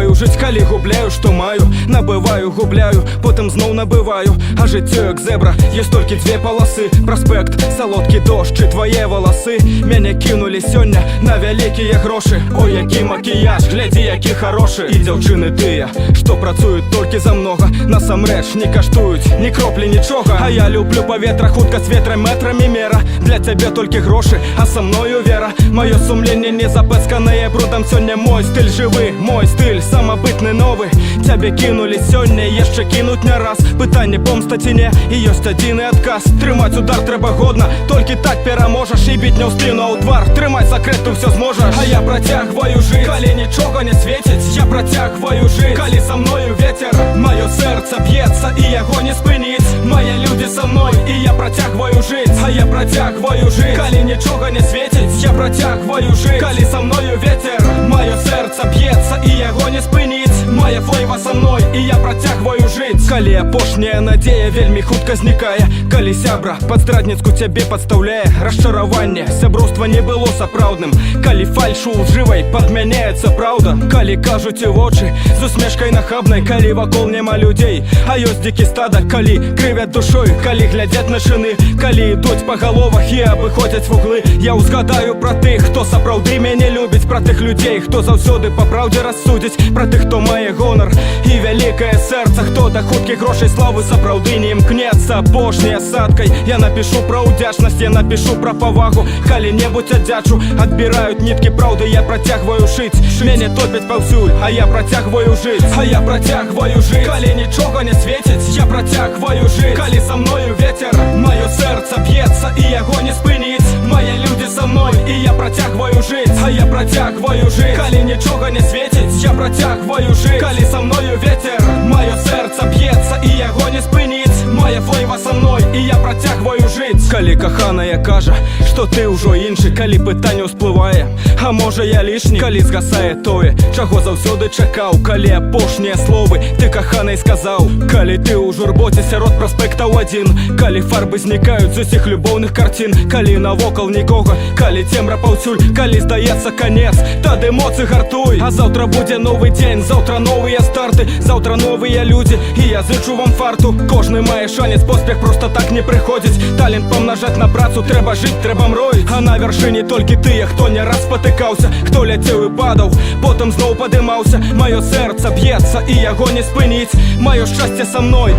працягваю жыць, калі губляю, што маю. Набываю, губляю, потым зноў набываю. А жыццё як зебра, ёсць толькі дзве паласы. Праспект, салодкі дождж і твае валасы. Мяне кінулі сёння на вялікія грошы. Ой, які макіяж, глядзі, які харошы. І дзяўчыны тыя, што працуюць толькі за многа, насамрэч не каштуюць ні кроплі нічога. А я люблю паветра, хутка з ветрам метрамі мера. Для цябе толькі грошы, а са мною вера. Маё сумленне не запэцканае брудам. Сёння мой стыль жывы, мой стыль самабытны новы. Цябе кінулі сёння, яшчэ кінуць не раз. Пытанне помста ці не, і ёсць адзіны адказ. Трымаць удар трэба годна, толькі так пераможаш. І біць не ў спіну, а ў твар, трымаць сакрэт ты ўсё зможаш. А я працягваю жыць, калі нічога не свеціць. Я працягваю жыць, калі са мною ветер. Маё сэрца б'ецца, і яго не спыніць. Мае людзі са мной, і я працягваю жыць. А я працягваю жыць, калі нічога не свеціць. Я працягваю жыць, калі са мною ветер. Маё сэрца б'ецца, і яго не спыніць. Мая флейва са мной, і я працягваю жыць. Калі апошняя надзея вельмі хутка знікае. Калі сябра пад здрадніцку цябе падстаўляе. Расчараванне, сяброўства не было сапраўдным. Калі фальшу лжывай падмяняецца праўда. Калі кажуць у вочы з усмешкай нахабнай. Калі вакол няма людзей, а ёсць дзікі стада. Калі крывят душой, калі глядзяць на шыны. Калі ідуць па галовах і абыходзяць вуглы. Я ўзгадаю пра тых, хто сапраўды мяне любіць. Пра тых людзей, хто заўсёды па праўдзе рассудзіць. Пра тых, хто мае гонар і вялікае сэрца. Хто да хуткіх грошай славы сапраўды не імкнецца. Апошняй асадкай я напішу пра ўдзячнасць. Я напішу пра павагу, калі-небудзь аддзячу. Адбіраюць ніткі праўды, я працягваю шыць. Мяне топяць паўсюль, а я працягваю жыць. А я працягваю жыць, калі нічога не свеціць. Я працягваю жыць, калі са мною ветер. Маё сэрца б'ецца, і яго не спыніць. Мае людзі са мной, і я працягваю жыць. А я працягваю жыць, калі нічога не свеціць. Я працягваю жыць, калі са мною ветер. Маё сэрца б'ецца, і яго не спыніць. Мая флейва са мной, і я працягваю жыць. Калі каханая кажа, што ты ўжо іншы. Калі пытанне ўсплывае, а можа я лішні. Калі згасае тое, чаго заўсёды чакаў. Калі апошнія словы ты каханай сказаў. Калі ты ў журботе сярод праспектаў адзін. Калі фарбы знікаюць з усіх любоўных карцін. Калі навокал нікога, калі цемра паўсюль. Калі здаецца канец, тады моцы гартуй. А заўтра будзе новы дзень, заўтра новыя старты. Заўтра новыя людзі, і я зычу вам фарту. Кожны мае шанец, поспех проста так не прыходзіць. Талент памнажаць на працу, трэба жыць, трэба мрой. А на вяршыні толькі тыя, хто не раз спатыкаўся. Хто ляцеў і падаў, потым зноў падымаўся. Маё сэрца б'ецца, і яго не спыніць. Маё шчасце са мной,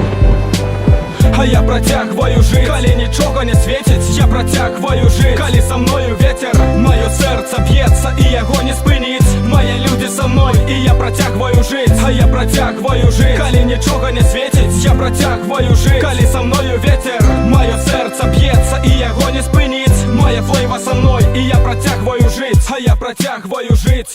а я працягваю жыць, калі нічога не свеціць. Я працягваю жыць, калі са мною ветер. Маё сэрца б'ецца, і яго не спыніць. Мае людзі са мной, і я працягваю жыць. А я працягваю жыць, калі нічога не свеціць. Я працягваю жыць, калі са мною ветер. Маё сэрца б'ецца, і яго не спыніць. Мая флейва са мной, і я працягваю жыць. А я працягваю жыць.